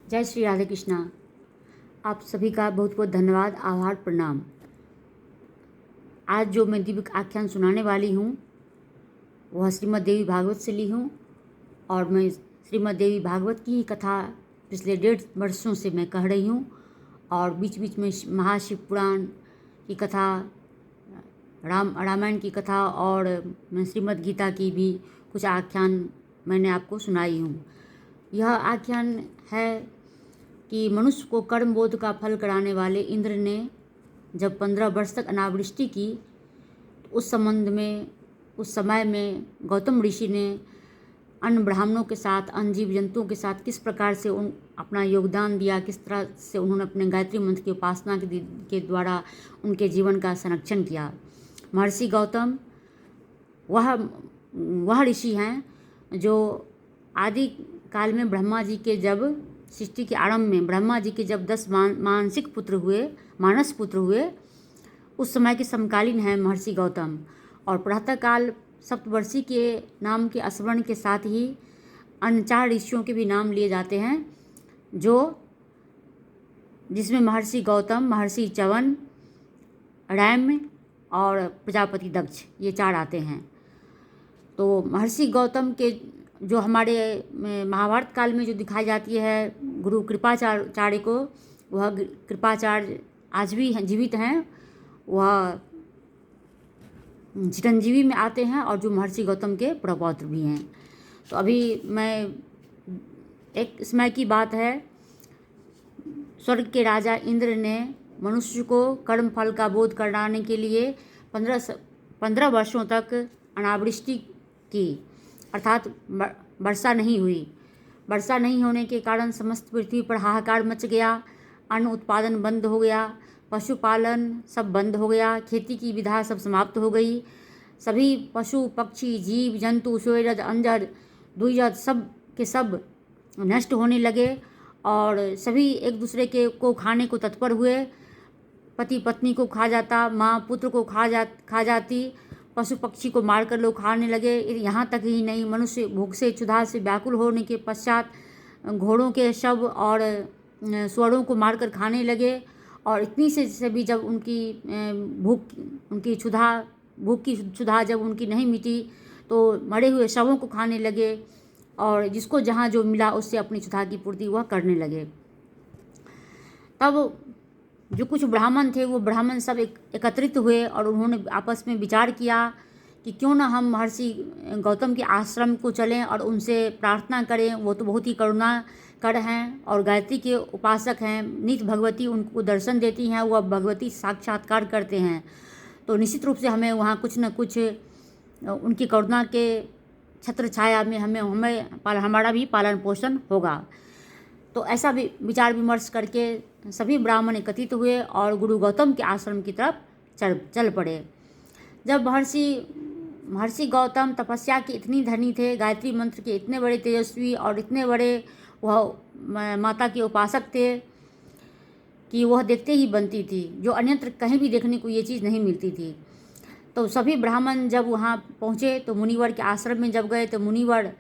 जय श्री राधे कृष्णा। आप सभी का बहुत बहुत धन्यवाद, आभार, प्रणाम। आज जो मैं दिव्य आख्यान सुनाने वाली हूँ वह श्रीमद् देवी भागवत से ली हूँ और मैं श्रीमद् देवी भागवत की ही कथा पिछले 1.5 वर्षों से मैं कह रही हूँ और बीच बीच में महाशिव पुराण की कथा, रामायण की कथा और श्रीमद् गीता की भी कुछ आख्यान मैंने आपको सुनाई हूँ। यह आख्यान है कि मनुष्य को कर्मबोध का फल कराने वाले इंद्र ने जब 15 वर्ष तक अनावृष्टि की तो उस समय में गौतम ऋषि ने अन्य ब्राह्मणों के साथ, अन्य जीव जंतुओं के साथ किस प्रकार से अपना योगदान दिया, किस तरह से उन्होंने अपने गायत्री मंत्र की उपासना के द्वारा उनके जीवन का संरक्षण किया। महर्षि गौतम वह ऋषि हैं जो आदि काल में ब्रह्मा जी के जब सृष्टि के आरंभ में ब्रह्मा जी के जब 10 मानस पुत्र हुए उस समय के समकालीन हैं महर्षि गौतम। और प्रातःकाल सप्तवर्षी के नाम के स्मरण के साथ ही अन्य 4 ऋषियों के भी नाम लिए जाते हैं जिसमें महर्षि गौतम, महर्षि च्यवन, रैम्य और प्रजापति दक्ष, ये 4 आते हैं। तो महर्षि गौतम के जो हमारे महाभारत काल में जो दिखाई जाती है गुरु कृपाचार्य को, वह कृपाचार्य आज भी जीवित हैं, वह चिरंजीवी में आते हैं और जो महर्षि गौतम के प्रपौत्र भी हैं। तो अभी एक समय की बात है, स्वर्ग के राजा इंद्र ने मनुष्य को कर्म फल का बोध कराने के लिए 15 वर्षों तक अनावृष्टि की, अर्थात वर्षा नहीं हुई। वर्षा नहीं होने के कारण समस्त पृथ्वी पर हाहाकार मच गया, अन्न उत्पादन बंद हो गया, पशुपालन सब बंद हो गया, खेती की विधा सब समाप्त हो गई। सभी पशु पक्षी जीव जंतु सूर्यज अंजर द्विजद सब के सब नष्ट होने लगे और सभी एक दूसरे को खाने को तत्पर हुए। पति पत्नी को खा जाता, माँ पुत्र को खा जाती, पशु पक्षी को मारकर लोग खाने लगे। यहाँ तक ही नहीं, मनुष्य भूख से क्षुधा से व्याकुल होने के पश्चात घोड़ों के शव और स्वरों को मारकर खाने लगे। और इतनी से भी जब भूख की क्षुधा जब उनकी नहीं मिटी तो मरे हुए शवों को खाने लगे और जिसको जहाँ जो मिला उससे अपनी क्षुधा की पूर्ति वह करने लगे। तब जो कुछ ब्राह्मण थे वो ब्राह्मण सब एकत्रित हुए और उन्होंने आपस में विचार किया कि क्यों ना हम महर्षि गौतम के आश्रम को चलें और उनसे प्रार्थना करें। वो तो बहुत ही करुणाकर हैं और गायत्री के उपासक हैं, नित भगवती उनको दर्शन देती हैं, वह भगवती साक्षात्कार करते हैं। तो निश्चित रूप से हमें वहाँ कुछ न कुछ उनकी करुणा के छत्र छाया में हमारा भी पालन पोषण होगा। तो ऐसा भी विचार विमर्श करके सभी ब्राह्मण एकत्रित हुए और गुरु गौतम के आश्रम की तरफ चल पड़े। जब महर्षि गौतम तपस्या के इतनी धनी थे, गायत्री मंत्र के इतने बड़े तेजस्वी और इतने बड़े वह माता के उपासक थे कि वह देखते ही बनती थी, जो अन्यत्र कहीं भी देखने को ये चीज़ नहीं मिलती थी। तो सभी ब्राह्मण जब वहाँ पहुँचे तो मुनिवर के आश्रम में जब गए तो मुनिवर,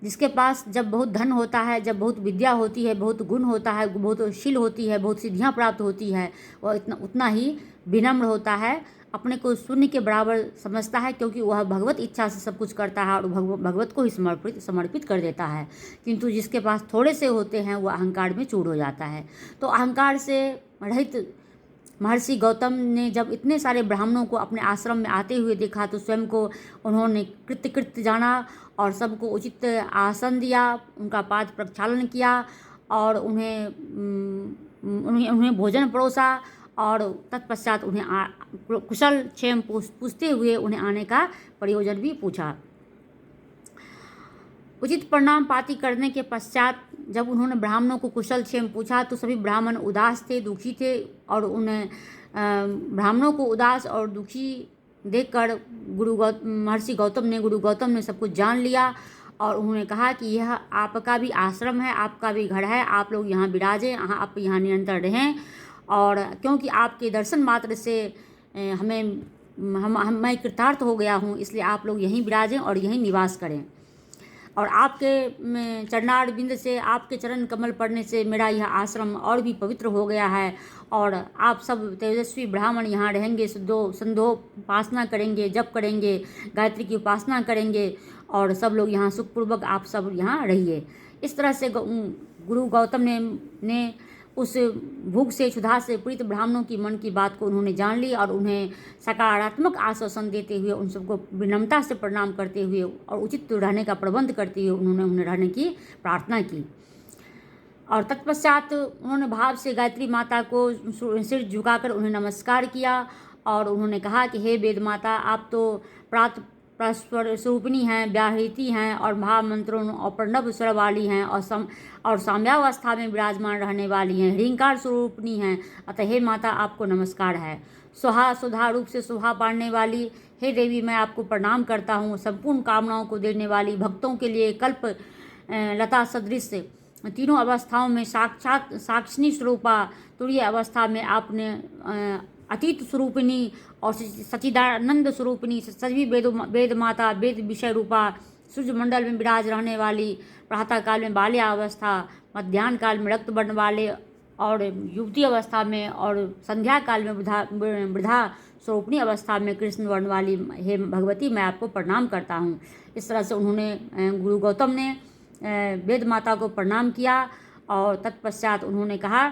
जिसके पास जब बहुत धन होता है, जब बहुत विद्या होती है, बहुत गुण होता है, बहुत शील होती है, बहुत सिद्धियाँ प्राप्त होती है, वह उतना ही विनम्र होता है, अपने को शून्य के बराबर समझता है, क्योंकि वह भगवत इच्छा से सब कुछ करता है और भगवत को ही समर्पित कर देता है। किंतु जिसके पास थोड़े से होते हैं वह अहंकार में चूर हो जाता है। तो अहंकार से रहित महर्षि गौतम ने जब इतने सारे ब्राह्मणों को अपने आश्रम में आते हुए देखा तो स्वयं को उन्होंने कृत्य जाना और सबको उचित आसन दिया, उनका पाद प्रक्षालन किया और उन्हें भोजन परोसा और तत्पश्चात उन्हें कुशल क्षेम पूछते हुए उन्हें आने का प्रयोजन भी पूछा। उचित प्रणाम पाती करने के पश्चात जब उन्होंने ब्राह्मणों को कुशल क्षेम पूछा तो सभी ब्राह्मण उदास थे, दुखी थे और उन्हें ब्राह्मणों को उदास और दुखी देखकर महर्षि गौतम ने सब कुछ जान लिया और उन्होंने कहा कि यह आपका भी आश्रम है, आपका भी घर है, आप लोग यहाँ विराजें, आप यहाँ निरंतर रहें और क्योंकि आपके दर्शन मात्र से मैं कृतार्थ हो गया हूँ, इसलिए आप लोग यहीं विराजें और यहीं निवास करें। और आपके चरणार बिंद से, आपके चरण कमल पड़ने से मेरा यह आश्रम और भी पवित्र हो गया है। और आप सब तेजस्वी ब्राह्मण यहाँ रहेंगे, संध्योपासना करेंगे, जप करेंगे, गायत्री की उपासना करेंगे और सब लोग यहाँ सुखपूर्वक आप सब यहाँ रहिए। इस तरह से गुरु गौतम ने उस भूख से, क्षुधा से पीड़ित ब्राह्मणों की मन की बात को उन्होंने जान ली और उन्हें सकारात्मक आश्वासन देते हुए, उन सबको विनम्रता से प्रणाम करते हुए और उचित रहने का प्रबंध करते हुए उन्हें रहने की प्रार्थना की। और तत्पश्चात उन्होंने भाव से गायत्री माता को सिर झुकाकर उन्हें नमस्कार किया और उन्होंने कहा कि हे वेद माता, आप तो परस्पर स्वरूपिणी हैं, व्याहृति हैं और महामंत्रों और प्रणव स्वर वाली हैं और साम्यावस्था में विराजमान रहने वाली हैं, ह्रींकार स्वरूपिणी हैं। अतः हे माता, आपको नमस्कार है। सुधा रूप से शोभा पाने वाली हे देवी, मैं आपको प्रणाम करता हूँ। संपूर्ण कामनाओं को देने वाली, भक्तों के लिए कल्प लता सदृश, तीनों अवस्थाओं में साक्षात साक्षिणी स्वरूपा, तुरीय अवस्था में आपने अतीत स्वरूपिणी और सच्चिदानंद स्वरूपिणी, सभी वेद माता, वेद विषय रूपा, सूर्य मंडल में विराज रहने वाली, प्रातः काल में बाल्या अवस्था, मध्याह्न काल में रक्त वर्ण वाले और युवती अवस्था में और संध्या काल में वृद्धा स्वरूपिणी अवस्था में कृष्ण वर्ण वाली हे भगवती, मैं आपको प्रणाम करता हूँ। इस तरह से उन्होंने गुरु गौतम ने वेद माता को प्रणाम किया और तत्पश्चात उन्होंने कहा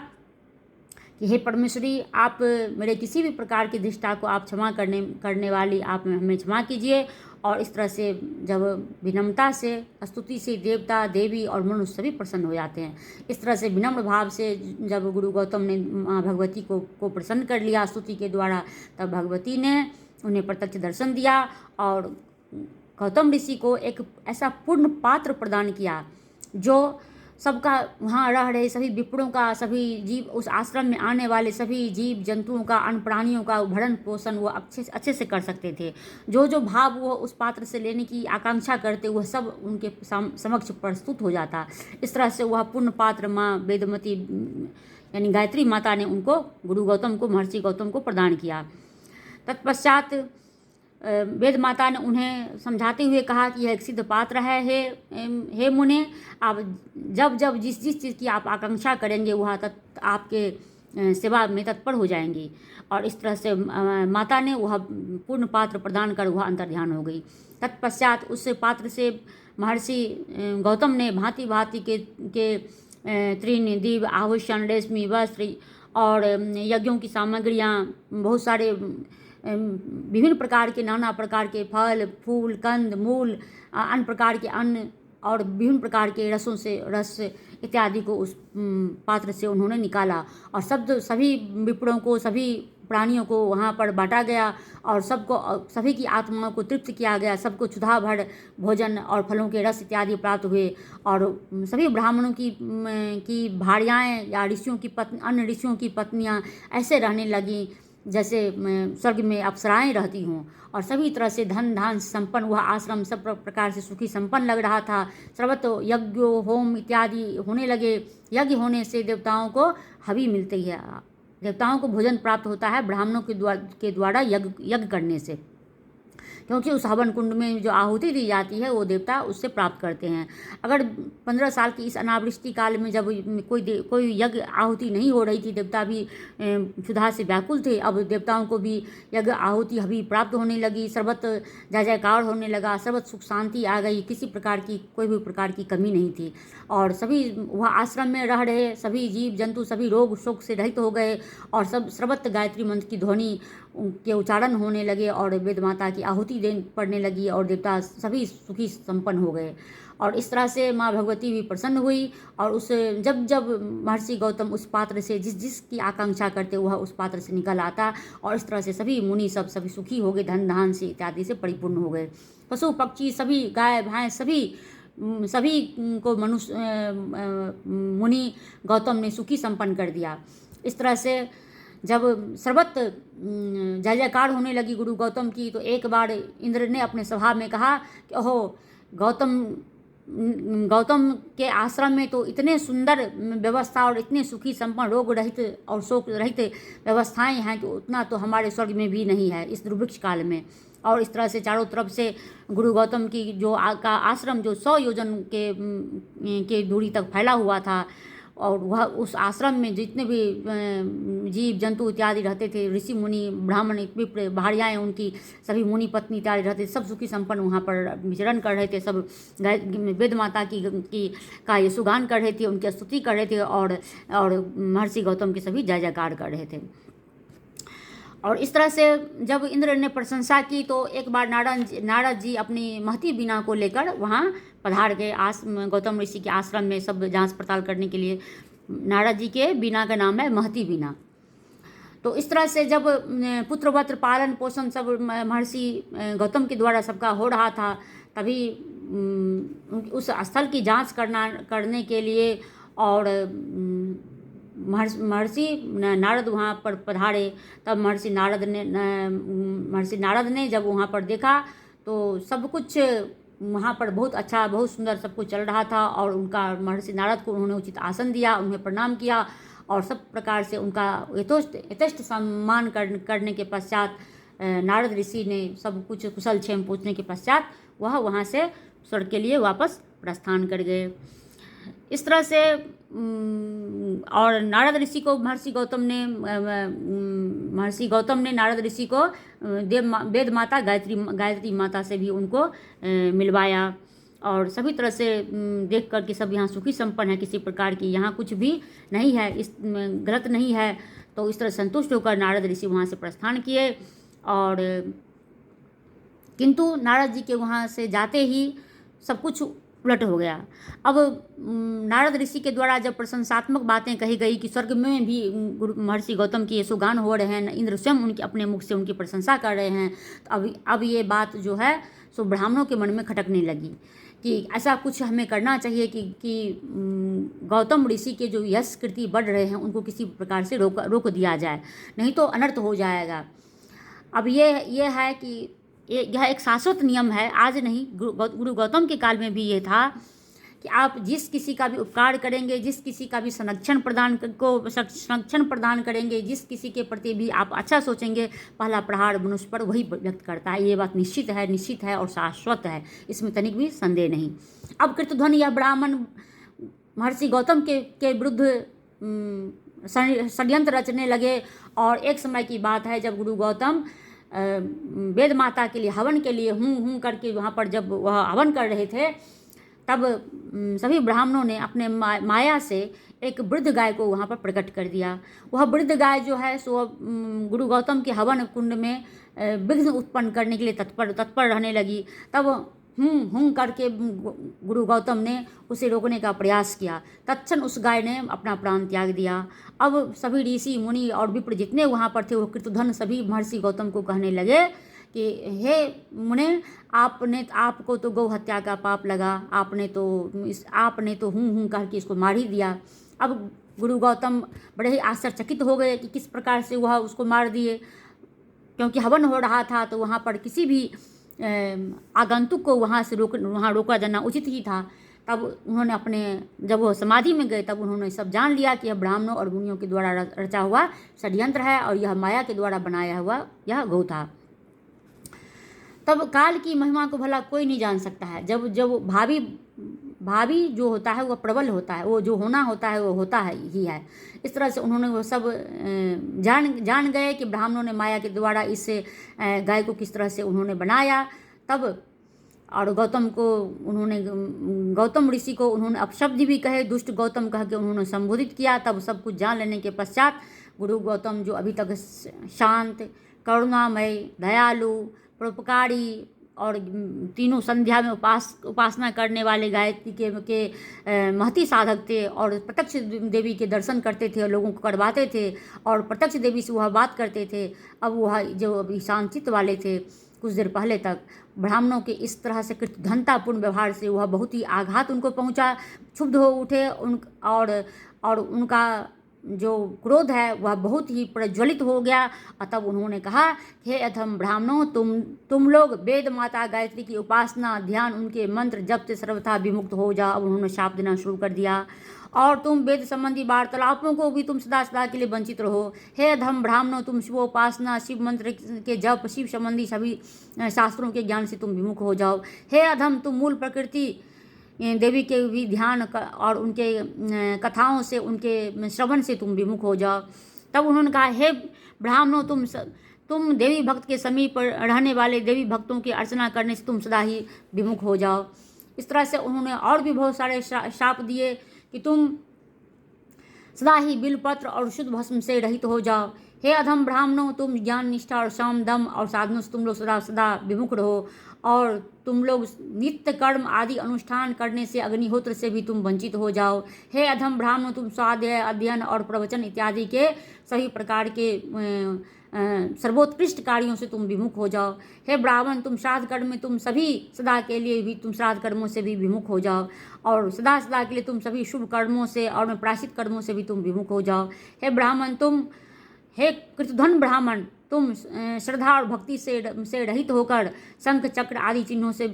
कि हे परमेश्वरी, आप मेरे किसी भी प्रकार की दृष्टा को आप क्षमा करने वाली, आप हमें क्षमा कीजिए। और इस तरह से जब विनम्रता से, स्तुति से देवता, देवी और मनुष्य सभी प्रसन्न हो जाते हैं। इस तरह से विनम्र भाव से जब गुरु गौतम ने माँ भगवती को प्रसन्न कर लिया स्तुति के द्वारा, तब भगवती ने उन्हें प्रत्यक्ष दर्शन दिया और गौतम ऋषि को एक ऐसा पूर्ण पात्र प्रदान किया जो सबका, वहाँ रह रहे सभी विप्रों का, सभी जीव, उस आश्रम में आने वाले सभी जीव जंतुओं का, अन्य प्राणियों का भरण पोषण वो अच्छे से कर सकते थे। जो भाव वो उस पात्र से लेने की आकांक्षा करते, वह सब उनके समक्ष प्रस्तुत हो जाता। इस तरह से वह पूर्ण पात्र माँ वेदमती यानी गायत्री माता ने उनको, गुरु गौतम को, महर्षि गौतम को प्रदान किया। तत्पश्चात वेद माता ने उन्हें समझाते हुए कहा कि यह एक सिद्ध पात्र है। हे मुने, आप जब जिस चीज़ की आप आकांक्षा करेंगे वह आपके सेवा में तत्पर हो जाएंगी। और इस तरह से माता ने वह पूर्ण पात्र प्रदान कर वह अंतर्ध्यान हो गई। तत्पश्चात उस पात्र से महर्षि गौतम ने भांति भांति के तृण, दीव, आभूषण, रेशमी वस्त्र और यज्ञों की सामग्रियाँ, बहुत सारे विभिन्न प्रकार के, नाना प्रकार के फल, फूल, कंद, मूल, अन्य प्रकार के अन्न और विभिन्न प्रकार के रस इत्यादि को उस पात्र से उन्होंने निकाला और सभी विप्रों को, सभी प्राणियों को वहाँ पर बांटा गया और सभी की आत्माओं को तृप्त किया गया। सबको क्षुधा भर भोजन और फलों के रस इत्यादि प्राप्त हुए और सभी ब्राह्मणों की भार्याएँ या अन्य ऋषियों की पत्नियाँ ऐसे रहने लगीं जैसे स्वर्ग में अप्सराएं रहती हों। और सभी तरह से धन धान संपन्न हुआ आश्रम सब प्रकार से सुखी संपन्न लग रहा था। सर्वत्र यज्ञ, होम इत्यादि होने लगे। यज्ञ होने से देवताओं को हवि मिलती है, देवताओं को भोजन प्राप्त होता है ब्राह्मणों के द्वारा यज्ञ करने से, क्योंकि उस हवन कुंड में जो आहुति दी जाती है वो देवता उससे प्राप्त करते हैं। अगर 15 साल की इस अनावृष्टि काल में जब कोई यज्ञ आहुति नहीं हो रही थी, देवता भी क्षुधा से व्याकुल थे। अब देवताओं को भी यज्ञ आहुति अभी प्राप्त होने लगी, सर्वत्र जय जयकार होने लगा, सर्वत्र सुख शांति आ गई, किसी प्रकार की कोई भी प्रकार की कमी नहीं थी। और सभी वह आश्रम में रह रहे सभी जीव जंतु सभी रोग शोक से रहित हो गए और सब सर्वत्र गायत्री मंत्र की ध्वनि के उच्चारण होने लगे और वेद माता की आहुति पड़ने लगी और देवता सभी सुखी संपन्न हो गए। और इस तरह से माँ भगवती भी प्रसन्न हुई और उस जब महर्षि गौतम उस पात्र से जिसकी आकांक्षा करते वह उस पात्र से निकल आता और इस तरह से सभी मुनि सभी सुखी हो गए, धन धान से इत्यादि से परिपूर्ण हो गए। पशु पक्षी सभी, गाय भैंस सभी को मुनि गौतम ने सुखी संपन्न कर दिया। इस तरह से जब सर्वत्र जय जयकार होने लगी गुरु गौतम की, तो एक बार इंद्र ने अपने सभा में कहा कि ओहो, गौतम के आश्रम में तो इतने सुंदर व्यवस्था और इतने सुखी संपन्न रोग रहित और शोक रहित व्यवस्थाएं हैं कि उतना तो हमारे स्वर्ग में भी नहीं है इस दुर्भिक्ष काल में। और इस तरह से चारों तरफ से गुरु गौतम की जो का आश्रम जो 100 योजन के दूरी तक फैला हुआ था, और वह उस आश्रम में जितने भी जीव जंतु इत्यादि रहते थे, ऋषि मुनि ब्राह्मण विप्र भार्याएँ उनकी सभी मुनि पत्नी इत्यादि रहते थे, सब सुखी संपन्न वहाँ पर विचरण कर रहे थे। सब वेद माता की का ये सुगान कर रहे थे, उनकी स्तुति कर रहे थे, और महर्षि गौतम की सभी जय जयकार कर रहे थे। और इस तरह से जब इंद्र ने प्रशंसा की तो एक बार नारद जी अपनी महती बीना को लेकर वहाँ पधार गए गौतम ऋषि के आश्रम में सब जांच पड़ताल करने के लिए। नारद जी के बीना का नाम है महती बीना। तो इस तरह से जब पुत्रवत्र पालन पोषण सब महर्षि गौतम के द्वारा सबका हो रहा था, तभी उस स्थल की जांच करने के लिए और महर्षि नारद वहाँ पर पधारे। तब महर्षि नारद ने जब वहाँ पर देखा तो सब कुछ वहाँ पर बहुत अच्छा बहुत सुंदर सब कुछ चल रहा था, और उनका महर्षि नारद को उन्होंने उचित आसन दिया, उन्हें प्रणाम किया, और सब प्रकार से उनका यथेष्ट सम्मान करने के पश्चात नारद ऋषि ने सब कुछ कुशल क्षेम पूछने के पश्चात वह वहाँ से स्वर्ग के लिए वापस प्रस्थान कर गए। इस तरह से और नारद ऋषि को महर्षि गौतम ने नारद ऋषि को वेद माता गायत्री माता से भी उनको मिलवाया, और सभी तरह से देख कर के सब यहाँ सुखी संपन्न है, किसी प्रकार की यहाँ कुछ भी नहीं है, इस गलत नहीं है। तो इस तरह संतुष्ट होकर नारद ऋषि वहाँ से प्रस्थान किए। और किंतु नारद जी के वहाँ से जाते ही सब कुछ उलट हो गया। अब नारद ऋषि के द्वारा जब प्रशंसात्मक बातें कही गई कि स्वर्ग में भी महर्षि गौतम की सुगान हो रहे हैं, इंद्र स्वयं उनके अपने मुख से उनकी प्रशंसा कर रहे हैं, तो अब ये बात जो है सो ब्राह्मणों के मन में खटकने लगी कि ऐसा कुछ हमें करना चाहिए कि गौतम ऋषि के जो यश कृति बढ़ रहे हैं उनको किसी प्रकार से रोक दिया जाए, नहीं तो अनर्थ हो जाएगा। अब ये है कि यह एक शाश्वत नियम है, आज नहीं, गुरु गौतम के काल में भी ये था कि आप जिस किसी का भी उपकार करेंगे, जिस किसी का भी संरक्षण प्रदान करेंगे, जिस किसी के प्रति भी आप अच्छा सोचेंगे, पहला प्रहार मनुष्य पर वही व्यक्त करता है। ये बात निश्चित है और शाश्वत है, इसमें तनिक भी संदेह नहीं। अब कृतध्वन यह ब्राह्मण महर्षि गौतम के विरुद्ध षड्यंत्र रचने लगे, और एक समय की बात है जब गुरु गौतम वेद माता के लिए हवन के लिए हूँ करके वहाँ पर जब वह हवन कर रहे थे, तब सभी ब्राह्मणों ने अपने माया से एक वृद्ध गाय को वहाँ पर प्रकट कर दिया। वह वृद्ध गाय जो है सो गुरु गौतम के हवन कुंड में विघ्न उत्पन्न करने के लिए तत्पर रहने लगी। तब हूँ करके गुरु गौतम ने उसे रोकने का प्रयास किया, तत्क्षण उस गाय ने अपना प्राण त्याग दिया। अब सभी ऋषि मुनि और विप्र जितने वहाँ पर थे वो कृतध्वन सभी महर्षि गौतम को कहने लगे कि हे मुने, आपको तो गौ हत्या का पाप लगा, आपने तो हूँ करके इसको मार ही दिया। अब गुरु गौतम बड़े ही आश्चर्यचकित हो गए कि किस प्रकार से वह उसको मार दिए, क्योंकि हवन हो रहा था तो वहाँ पर किसी भी आगंतुक को वहाँ रोका जाना उचित ही था। तब उन्होंने जब वो समाधि में गए तब उन्होंने सब जान लिया कि यह ब्राह्मणों और मुनियों के द्वारा रचा हुआ षड्यंत्र है, और यह माया के द्वारा बनाया हुआ यह गौ था। तब काल की महिमा को भला कोई नहीं जान सकता है। जब भावी जो होता है वह प्रबल होता है, वो जो होना होता है वो होता है ही है। इस तरह से उन्होंने वो सब जान गए कि ब्राह्मणों ने माया के द्वारा इस गाय को किस तरह से उन्होंने बनाया। तब और गौतम ऋषि को उन्होंने अपशब्द भी कहे, दुष्ट गौतम कह के उन्होंने संबोधित किया। तब सब कुछ जान लेने के पश्चात गुरु गौतम जो अभी तक शांत, करुणामय, दयालु, परोपकारी और तीनों संध्या में उपासना करने वाले गायत्री के महती साधक थे, और प्रत्यक्ष देवी के दर्शन करते थे और लोगों को करवाते थे, और प्रत्यक्ष देवी से वह बात करते थे। अब वह जो अभी शांत वाले थे कुछ देर पहले तक, ब्राह्मणों के इस तरह से कृतघ्नतापूर्ण व्यवहार से वह बहुत ही आघात उनको पहुंचा, क्षुब्ध हो उठे और उनका जो क्रोध है वह बहुत ही प्रज्वलित हो गया और तब उन्होंने कहा, हे अधम ब्राह्मणों, तुम लोग वेद माता गायत्री की उपासना, ध्यान, उनके मंत्र जप से सर्वथा विमुक्त हो जाओ। अब उन्होंने शाप देना शुरू कर दिया। और तुम वेद संबंधी वार्तालापों को भी तुम सदा सदा के लिए वंचित रहो। हे अधम ब्राह्मणों, तुम शिवोपासना, शिव मंत्र के जप, शिव संबंधी सभी शास्त्रों के ज्ञान से तुम विमुख हो जाओ। हे अधम, तुम मूल प्रकृति देवी के भी ध्यान और उनके कथाओं से, उनके श्रवण से तुम विमुख हो जाओ। तब उन्होंने कहा, हे ब्राह्मणों, तुम देवी भक्त के समीप रहने वाले देवी भक्तों की अर्चना करने से तुम सदा ही विमुख हो जाओ। इस तरह से उन्होंने और भी बहुत सारे शाप दिए कि तुम सदा ही बिलपत्र और शुद्ध भस्म से रहित हो जाओ। हे अधम ब्राह्मणों, तुम ज्ञान, निष्ठा और साम, दम और साधनों से तुम लोग सदा सदा विमुख रहो। और तुम लोग नित्य कर्म आदि अनुष्ठान करने से, अग्निहोत्र से भी तुम वंचित हो जाओ। हे अधम ब्राह्मणों, तुम स्वाध्याय, अध्ययन और प्रवचन इत्यादि के सभी प्रकार के सर्वोत्कृष्ट कार्यों से तुम विमुख हो जाओ। हे ब्राह्मण, तुम श्राद्ध कर्म में तुम सभी सदा के लिए भी तुम श्राद्ध कर्मों से भी विमुख हो जाओ। और सदा सदा के लिए तुम सभी शुभ कर्मों से और प्रायश्चित कर्मों से भी तुम विमुख हो जाओ। हे ब्राह्मण, हे कृतधन ब्राह्मण, तुम श्रद्धा और भक्ति से रहित होकर शंख, चक्र आदि चिन्हों से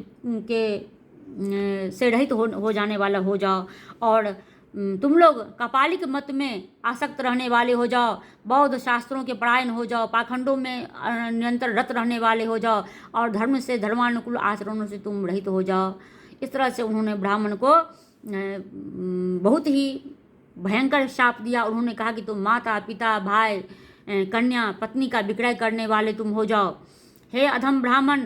रहित हो जाने वाला हो जाओ। और तुम लोग कपालिक मत में आसक्त रहने वाले हो जाओ, बौद्ध शास्त्रों के परायण हो जाओ, पाखंडों में निरंतर रत रहने वाले हो जाओ और धर्म से, धर्मानुकूल आचरणों से तुम रहित हो जाओ। इस तरह से उन्होंने ब्राह्मण को बहुत ही भयंकर शाप दिया। उन्होंने कहा कि तुम माता, पिता, भाई, कन्या, पत्नी का विक्रय करने वाले तुम हो जाओ। हे अधम ब्राह्मण,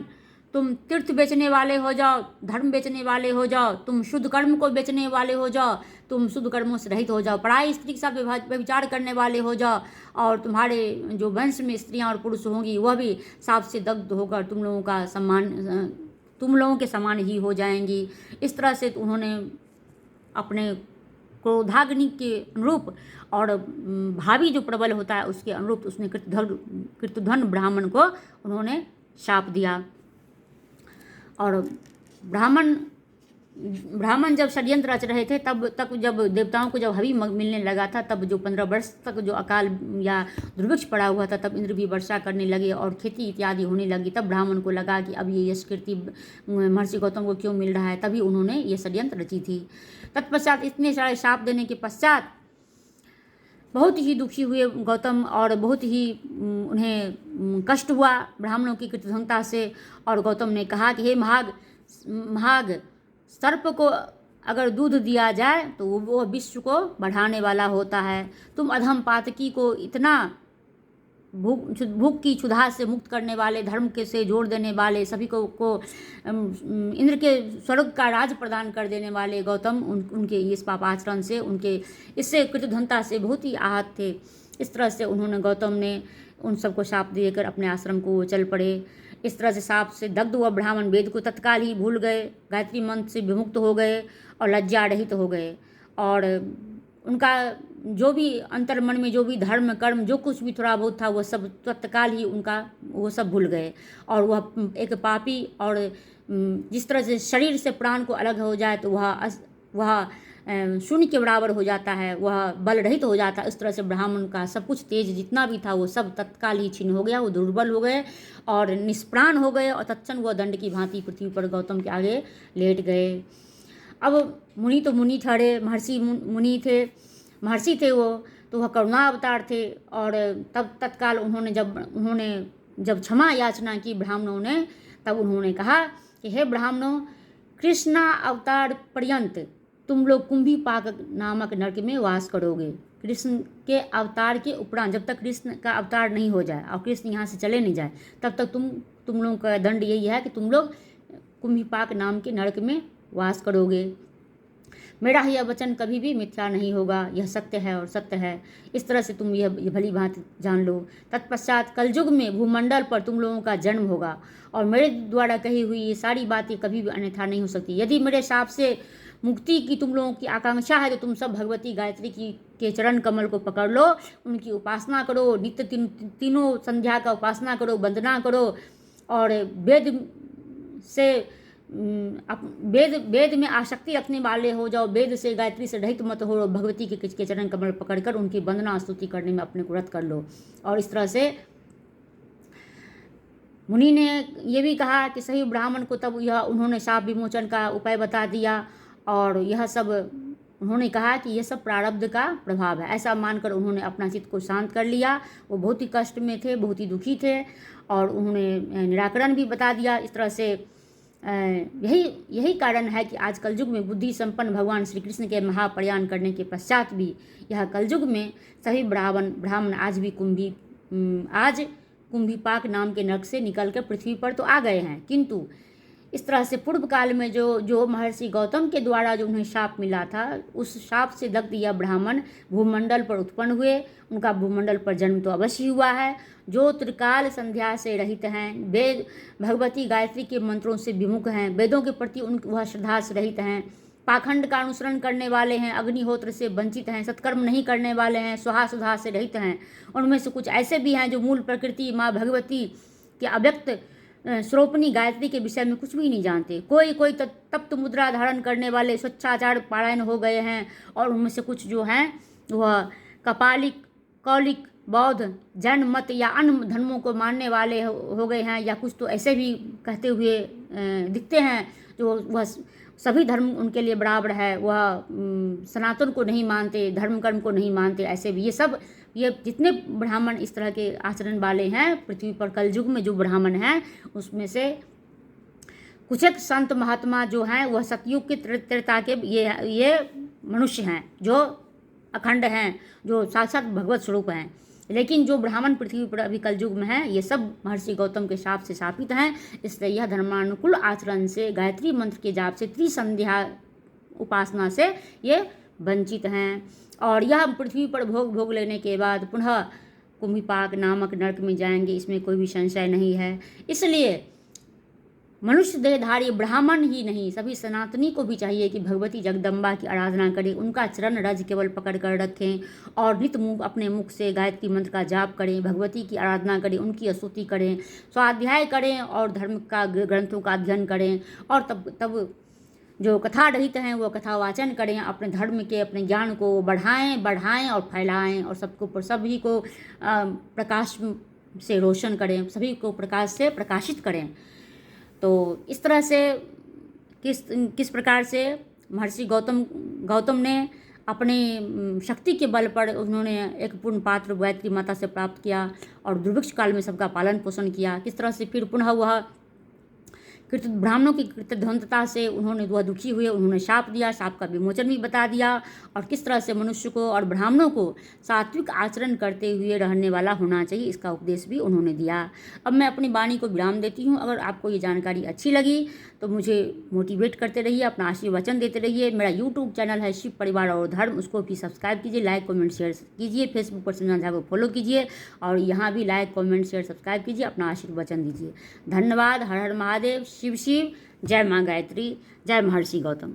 तुम तीर्थ बेचने वाले हो जाओ, धर्म बेचने वाले हो जाओ, तुम शुद्ध कर्म को बेचने वाले हो जाओ, तुम शुद्ध कर्मों से रहित हो जाओ, पराई स्त्री के साथ व्यभिचार करने वाले हो जाओ। और तुम्हारे जो वंश में स्त्रियां और पुरुष होंगी वह भी साप से दग्ध होकर तुम लोगों के समान ही हो जाएंगी। इस तरह से उन्होंने अपने क्रोधाग्नि के अनुरूप और भावी जो प्रबल होता है उसके अनुरूप उसने कृतधन ब्राह्मण को उन्होंने शाप दिया। और ब्राह्मण जब षड्यंत्र रच रहे थे तब तक, जब देवताओं को जब हवि मिलने लगा था, तब जो 15 वर्ष तक जो अकाल या दुर्भिक्ष पड़ा हुआ था, तब इंद्र भी वर्षा करने लगे और खेती इत्यादि होने लगी। तब ब्राह्मण को लगा कि अब ये यश कीर्ति महर्षि गौतम को क्यों मिल रहा है, तभी उन्होंने ये षड्यंत्र रची थी। तत्पश्चात इतने सारे शाप देने के पश्चात बहुत ही दुखी हुए गौतम और बहुत ही उन्हें कष्ट हुआ ब्राह्मणों की कृतघ्नता से। और गौतम ने कहा कि हे महाग, सर्प को अगर दूध दिया जाए तो वो विश्व को बढ़ाने वाला होता है। तुम अधम पातकी को इतना भूख की क्षुधा से मुक्त करने वाले, धर्म के से जोड़ देने वाले, सभी को इंद्र के स्वर्ग का राज प्रदान कर देने वाले गौतम उनके इस पापाचरण से, उनके इससे कृतघ्नता से बहुत ही आहत थे। इस तरह से उन्होंने गौतम ने उन सबको शाप देकर अपने आश्रम को चल पड़े। इस तरह से शाप से दग्ध हुआ ब्राह्मण वेद को तत्काल ही भूल गए, गायत्री मंत्र से विमुक्त हो गए और लज्जा रहित हो गए। और उनका जो भी अंतर मन में जो भी धर्म कर्म जो कुछ भी थोड़ा बहुत था वो सब तत्काल ही उनका वो सब भूल गए। और वह एक पापी, और जिस तरह से शरीर से प्राण को अलग हो जाए तो वह शून्य के बराबर हो जाता है, वह बल रहित हो जाता है। इस तरह से ब्राह्मण का सब कुछ तेज जितना भी था वो सब तत्काल ही छीन हो गया, वो दुर्बल हो गए और निष्प्राण हो गए और तत्क्षण वह दंड की भांति पृथ्वी पर गौतम के आगे लेट गए। अब मुनि तो मुनि ठहरे, महर्षि थे वो, तो वह करुणा अवतार थे। और तब तत्काल उन्होंने जब क्षमा याचना की ब्राह्मणों ने, तब उन्होंने कहा कि हे ब्राह्मणों, कृष्णा अवतार पर्यंत तुम लोग कुंभीपाक नामक नरक में वास करोगे। कृष्ण के अवतार के उपरांत, जब तक कृष्ण का अवतार नहीं हो जाए और कृष्ण यहाँ से चले नहीं जाए, तब तक तुम लोगों का दंड यही है कि तुम लोग कुंभीपाक नाम के नरक में वास करोगे। मेरा यह वचन कभी भी मिथ्या नहीं होगा, यह सत्य है और सत्य है। इस तरह से तुम यह भली भांति जान लो। तत्पश्चात कलयुग में भूमंडल पर तुम लोगों का जन्म होगा और मेरे द्वारा कही हुई ये सारी बातें कभी भी अन्यथा नहीं हो सकती। यदि मेरे शाप से मुक्ति की तुम लोगों की आकांक्षा है तो तुम सब भगवती गायत्री के चरण कमल को पकड़ लो, उनकी उपासना करो, नित्य तीनों संध्या का उपासना करो, वंदना करो और वेद से वेद में आसक्ति रखने वाले हो जाओ, वेद से गायत्री से रहित मत हो, भगवती के चरण कमल पकड़कर उनकी वंदना स्तुति करने में अपने को रत कर लो। और इस तरह से मुनि ने ये भी कहा कि सही ब्राह्मण को तब यह उन्होंने शाप विमोचन का उपाय बता दिया, और यह सब उन्होंने कहा कि यह सब प्रारब्ध का प्रभाव है। ऐसा मानकर उन्होंने अपना चित्त को शांत कर लिया। वो बहुत ही कष्ट में थे, बहुत ही दुखी थे, और उन्होंने निराकरण भी बता दिया। इस तरह से यही कारण है कि आज कलयुग में बुद्धि संपन्न भगवान श्री कृष्ण के महाप्रयाण करने के पश्चात भी यह कलयुग में सभी ब्राह्मण आज भी कुंभीपाक नाम के नरक से निकलकर पृथ्वी पर तो आ गए हैं, किंतु इस तरह से पूर्व काल में जो महर्षि गौतम के द्वारा जो उन्हें शाप मिला था, उस शाप से दग्ध यह ब्राह्मण भूमंडल पर उत्पन्न हुए। उनका भूमंडल पर जन्म तो अवश्य हुआ है। जो त्रिकाल संध्या से रहित हैं, वेद भगवती गायत्री के मंत्रों से विमुख हैं, वेदों के प्रति वह श्रद्धा से रहित हैं, पाखंड का अनुसरण करने वाले हैं, अग्निहोत्र से वंचित हैं, सत्कर्म नहीं करने वाले हैं, स्वाहा सुधा से रहित हैं। उनमें से कुछ ऐसे भी हैं जो मूल प्रकृति माँ भगवती के अव्यक्त स्वरूपणी गायत्री के विषय में कुछ भी नहीं जानते। कोई तप्त मुद्रा धारण करने वाले स्वच्छाचार पारायण हो गए हैं, और उनमें से कुछ जो हैं वह कौलिक बौद्ध जैन मत या अन्य धर्मों को मानने वाले हो गए हैं, या कुछ तो ऐसे भी कहते हुए दिखते हैं जो वह सभी धर्म उनके लिए बराबर है, वह सनातन को नहीं मानते, धर्म कर्म को नहीं मानते। ऐसे भी ये जितने ब्राह्मण इस तरह के आचरण वाले हैं पृथ्वी पर कलयुग में जो ब्राह्मण हैं, उसमें से कुछ एक संत महात्मा जो हैं वह सतयुग की त्रेता के ये मनुष्य हैं जो अखंड हैं, जो साक्षात भगवत स्वरूप हैं। लेकिन जो ब्राह्मण पृथ्वी पर अभी कलयुग में हैं, ये सब महर्षि गौतम के शाप से शापित हैं। इसलिए यह धर्मानुकूल आचरण से, गायत्री मंत्र के जाप से, त्रिसंध्या उपासना से ये वंचित हैं, और यह पृथ्वी पर भोग लेने के बाद पुनः कुंभीपाक नामक नरक में जाएंगे, इसमें कोई भी संशय नहीं है। इसलिए मनुष्य देहधारी ब्राह्मण ही नहीं, सभी सनातनी को भी चाहिए कि भगवती जगदम्बा की आराधना करें, उनका चरण रज केवल पकड़ कर रखें, और नित्य अपने मुख से गायत्री मंत्र का जाप करें, भगवती की आराधना करें, उनकी स्तुति करें, स्वाध्याय करें, और धर्म का ग्रंथों का अध्ययन करें, और तब जो कथा रहित हैं वो कथा वाचन करें, अपने धर्म के अपने ज्ञान को बढ़ाएं और फैलाएं, और सभी को प्रकाश से रोशन करें, सभी को प्रकाश से प्रकाशित करें। तो इस तरह से किस प्रकार से महर्षि गौतम ने अपने शक्ति के बल पर उन्होंने एक पूर्ण पात्र गायत्री माता से प्राप्त किया, और दुर्भिक्ष काल में सबका पालन पोषण किया। किस तरह से फिर पुनः वह ब्राह्मणों की कृतध्वंतता से उन्होंने वह दुखी हुए, उन्होंने शाप दिया, शाप का विमोचन भी बता दिया, और किस तरह से मनुष्य को और ब्राह्मणों को सात्विक आचरण करते हुए रहने वाला होना चाहिए, इसका उपदेश भी उन्होंने दिया। अब मैं अपनी वाणी को विराम देती हूँ। अगर आपको ये जानकारी अच्छी लगी तो मुझे मोटिवेट करते रहिए, अपना आशीर्वचन देते रहिए। मेरा यूट्यूब चैनल है शिव परिवार और धर्म, उसको भी सब्सक्राइब कीजिए, लाइक कमेंट शेयर कीजिए। फेसबुक पर संजना झा को फॉलो कीजिए, और यहाँ भी लाइक कमेंट शेयर सब्सक्राइब कीजिए, अपना आशीर्वचन दीजिए। धन्यवाद। हर हर महादेव। शिव शिव। जय माँ गायत्री। जय महर्षि गौतम।